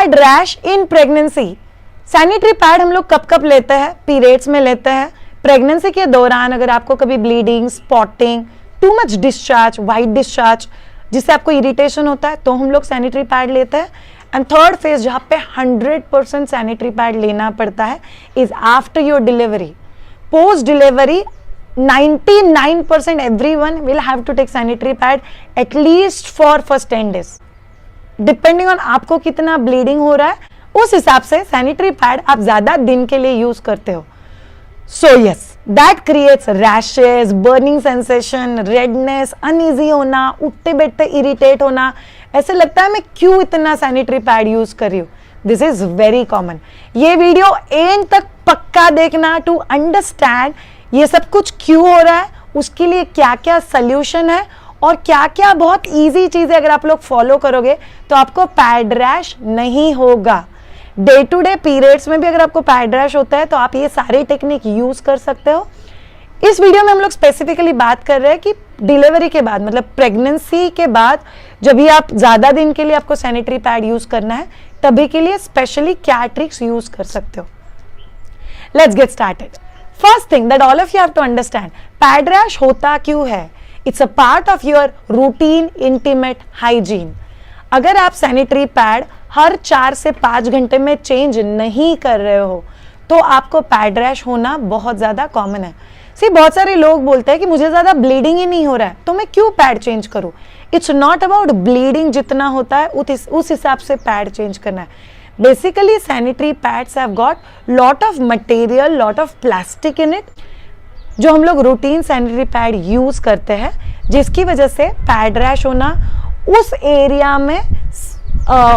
Pad rash in pregnancy. Sanitary pad हम लोग कब कब लेते हैं? पीरियड्स में लेते हैं, प्रेगनेंसी के दौरान अगर आपको कभी bleeding, spotting, too much discharge, white discharge, जिससे आपको इरिटेशन होता है, तो हम लोग सैनिटरी पैड लेते हैं। एंड थर्ड फेज जहां पे 100% सैनिटरी पैड लेना पड़ता है is after your delivery. Post delivery 99% everyone will have to take sanitary pad at least for first 10 days. Depending on आपको कितना ब्लीडिंग हो रहा है उस हिसाब से सैनिटरी पैड आप ज्यादा दिन के लिए यूज करते हो। So yes, that creates rashes, burning sensation, redness, uneasy होना, उठते बैठते इरिटेट होना, ऐसे लगता है मैं क्यों इतना सैनिटरी पैड यूज कर रही हूँ। This is very common. ये वीडियो एंड तक पक्का देखना टू अंडरस्टैंड ये सब कुछ क्यों हो रहा है, उसके लिए क्या क्या सोल्यूशन है और क्या क्या बहुत इजी चीजें अगर आप लोग फॉलो करोगे तो आपको पैड रैश नहीं होगा। डे टू डे पीरियड्स में भी अगर आपको पैड रैश होता है तो आप ये सारे टेक्निक यूज कर सकते हो। इस वीडियो में हम लोग स्पेसिफिकली बात कर रहे हैं कि डिलीवरी के बाद, मतलब प्रेगनेंसी के बाद जब भी आप ज्यादा दिन के लिए आपको सैनिटरी पैड यूज करना है तभी के लिए स्पेशली क्या ट्रिक्स यूज कर सकते हो। Let's get started. First thing that all of you have to understand, pad rash होता क्यों है? It's a part of your routine intimate hygiene. अगर आप सैनिटरी पैड हर 4 से 5 घंटे में चेंज नहीं कर रहे हो तो आपको पैड रैश होना बहुत ज्यादा कॉमन है। बहुत सारे लोग बोलते हैं कि मुझे ज्यादा ब्लीडिंग ही नहीं हो रहा है तो मैं क्यों पैड चेंज करूं। इट्स नॉट अबाउट ब्लीडिंग, जितना होता है उस हिसाब से पैड चेंज करना है। Basically, sanitary pads have got lot of material, lot of plastic in it, जो हम लोग रूटीन सैनिटरी पैड यूज करते हैं, जिसकी वजह से पैड रैश होना, उस एरिया में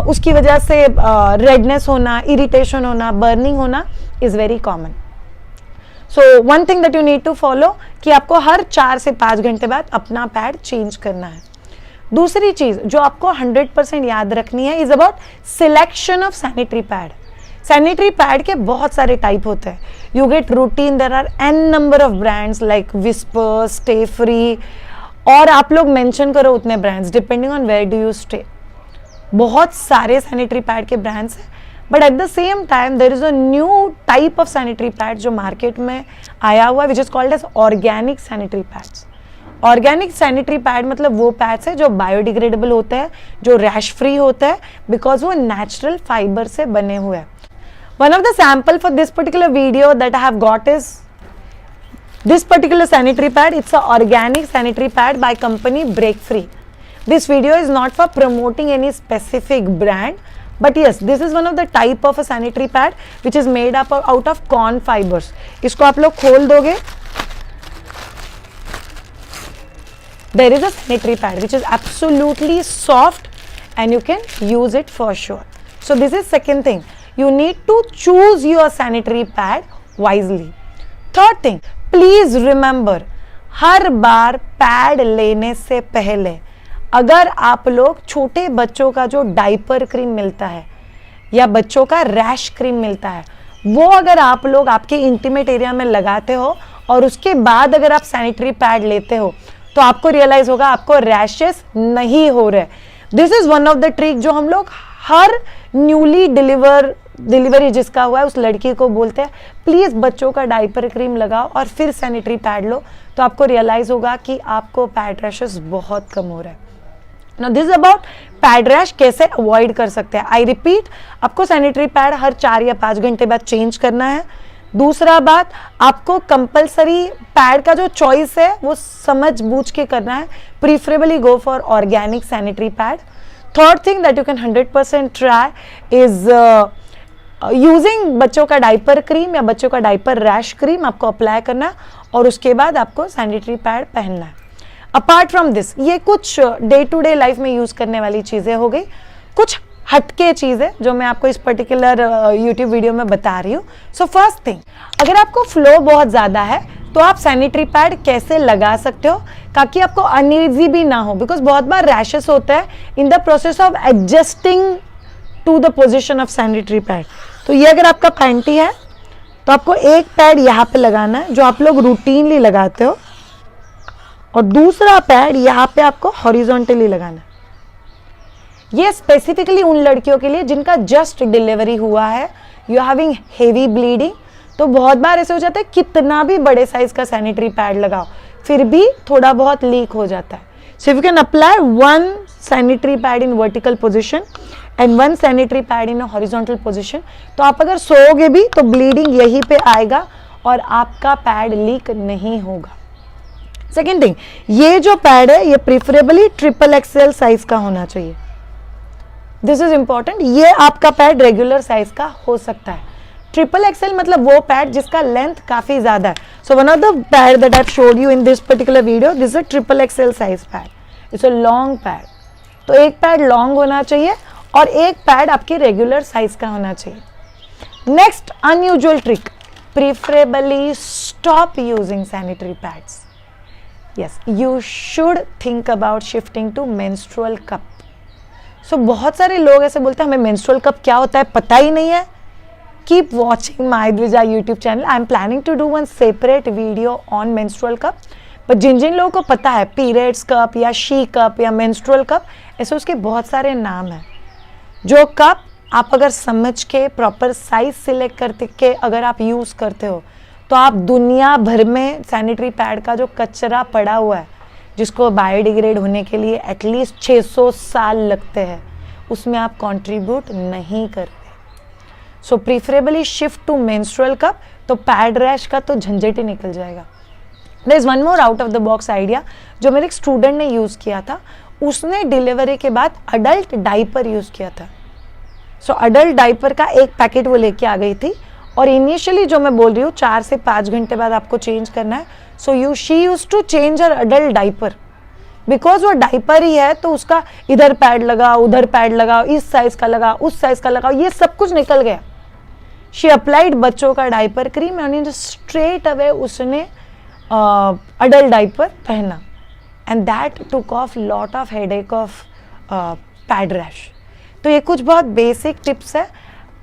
उसकी वजह से रेडनेस होना, इरिटेशन होना, बर्निंग होना is very common. So one thing that you need to follow कि आपको हर 4 से 5 घंटे बाद अपना पैड चेंज करना है। दूसरी चीज जो आपको 100% याद रखनी है is about selection of sanitary pad. Sanitary pad के बहुत सारे टाइप होते हैं। You get routine, there are an number of brands like Whisper, Stay Free, और आप लोग मेंशन करो उतने brands depending on where do you stay. बहुत सारे सैनिटरी पैड के ब्रांड्स हैं, but at the same time there is a new type of sanitary pad जो मार्केट में आया हुआ है, विच is called as organic sanitary pads. Organic sanitary pad मतलब वो पैड्स है जो बायोडिग्रेडेबल होते हैं, जो रैश फ्री होता है, बिकॉज वो नेचुरल फाइबर से बने हुए हैं। One of the sample for this particular video that I have got is this particular sanitary pad. It's a organic sanitary pad by company Break Free. This video is not for promoting any specific brand, but yes, this is one of the type of a sanitary pad which is made up out of corn fibers. इसको आप लोग खोल दोगे, there is a sanitary pad which is absolutely soft and you can use it for sure. So this is second thing, you need to choose your sanitary pad wisely. Third thing, please remember, her bar pad लेने से पहले अगर आप लोग छोटे बच्चों का जो डाइपर क्रीम मिलता है या बच्चों का रैश क्रीम मिलता है, वो अगर आप लोग आपके इंटीमेट एरिया में लगाते हो और उसके बाद अगर आप सैनिटरी पैड लेते हो तो आपको रियलाइज होगा आपको रैशेस नहीं हो रहे. This is one of the trick जो हम लोग हर न्यूली डिलीवरी जिसका हुआ है उस लड़की को बोलते हैं, प्लीज बच्चों का डाइपर क्रीम लगाओ और फिर सैनिटरी पैड लो, तो आपको रियलाइज होगा कि आपको पैड रैशेस बहुत कम हो रहा है. Now this is about pad rash कैसे अवॉइड कर सकते हैं. आई रिपीट, आपको सैनिटरी पैड हर 4 या 5 घंटे बाद चेंज करना है. दूसरा बात, आपको कंपलसरी पैड का जो चॉइस है वो समझ बूझ के करना है. Preferably go for organic sanitary pad. Third thing that you can 100% try is using बच्चों का डाइपर क्रीम या बच्चों का डाइपर रैश क्रीम आपको अप्लाई करना और उसके बाद आपको सैनिटरी पैड पहनना है. अपार्ट फ्रॉम दिस, ये कुछ डे टू डे लाइफ में यूज करने वाली चीजें हो गई. कुछ हटके चीजें जो मैं आपको इस पर्टिकुलर यूट्यूब वीडियो में बता रही हूँ. सो फर्स्ट थिंग, अगर आपको फ्लो बहुत ज्यादा है तो आप सैनिटरी पैड कैसे लगा सकते हो ताकि आपको अनईजी भी ना हो, बिकॉज बहुत बार रैशेस होता है in the process of adjusting to the position of sanitary pad. तो ये अगर आपका पैंटी है तो आपको एक पैड यहाँ पे लगाना है जो आप लोग रूटीनली लगाते हो और दूसरा पैड यहाँ पे आपको हॉरिजॉन्टली लगाना है. ये स्पेसिफिकली उन लड़कियों के लिए जिनका जस्ट डिलीवरी हुआ है, you are having heavy bleeding. तो बहुत बार ऐसे हो जाता है कितना भी बड़े साइज का सैनिटरी पैड लगाओ फिर भी थोड़ा बहुत लीक हो जाता है। So if you can apply one sanitary pad in vertical position and one sanitary pad in horizontal position, तो आप अगर सोओगे भी तो ब्लीडिंग यहीं पे आएगा और आपका पैड लीक नहीं होगा। सेकेंड थिंग, ये जो पैड है ये प्रिफरेबली XXL साइज का होना चाहिए। This is important. ये आपका पैड रेगुलर साइज का हो सकता है। XXL मतलब वो पैड जिसका लेंथ काफी ज्यादा है। So one of the pad that I have showed you in this particular video, this is XXL size pad, it's a long pad. तो एक पैड लॉन्ग होना चाहिए और एक पैड आपके रेगुलर साइज का होना चाहिए। Next unusual trick, preferably stop using sanitary pads. Yes, you should think about shifting to menstrual cup. So बहुत सारे लोग ऐसे बोलते हैं हमें मेंस्ट्रुअल कप क्या होता है पता ही नहीं है। Keep watching my Dwija YouTube channel, I am planning to do one separate video on menstrual cup. But जिन जिन लोगों को पता है पीरियड्स कप या शी कप या मेंस्ट्रुअल कप, ऐसे उसके बहुत सारे नाम हैं। जो कप आप अगर समझ के प्रॉपर साइज सिलेक्ट करते के अगर आप यूज करते हो तो आप दुनिया भर में सैनिटरी पैड का जो कचरा पड़ा हुआ है जिसको बायोडिग्रेड होने के लिए एटलीस्ट 600 साल लगते हैं, उसमें आप कंट्रीब्यूट नहीं करते। So preferably shift to menstrual cup, तो पैड रैश का तो झंझट ही निकल जाएगा। There is one more out of the box idea जो मेरे एक स्टूडेंट ने यूज किया था। उसने डिलीवरी के बाद अडल्ट डाइपर यूज किया था। सो अडल्ट डाइपर का एक पैकेट वो लेके आ गई थी और इनिशियली जो मैं बोल रही हूँ 4 से 5 घंटे बाद आपको चेंज करना है। So she use to change her adult diaper because वो डाइपर ही है, तो उसका इधर पैड लगाओ उधर पैड लगाओ, इस साइज का लगाओ उस साइज का लगाओ, ये सब कुछ निकल गया। शी अप्लाइड बच्चों का diaper cream and straight away उसने अडल्ट डाइपर पहना and that took off lot of headache of pad rash. तो ये कुछ बहुत बेसिक टिप्स है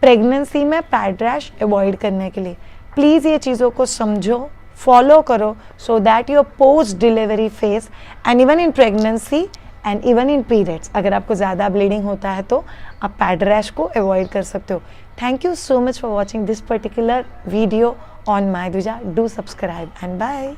प्रेगनेंसी में पैड रैश अवॉइड करने के लिए। प्लीज़ ये चीज़ों को समझो, फॉलो करो so that your post delivery phase and even in pregnancy and even in periods अगर आपको ज़्यादा ब्लीडिंग होता है तो आप पैड रैश को अवॉइड कर सकते हो। Thank you so much for watching this particular video on my Dwija. Do subscribe and bye.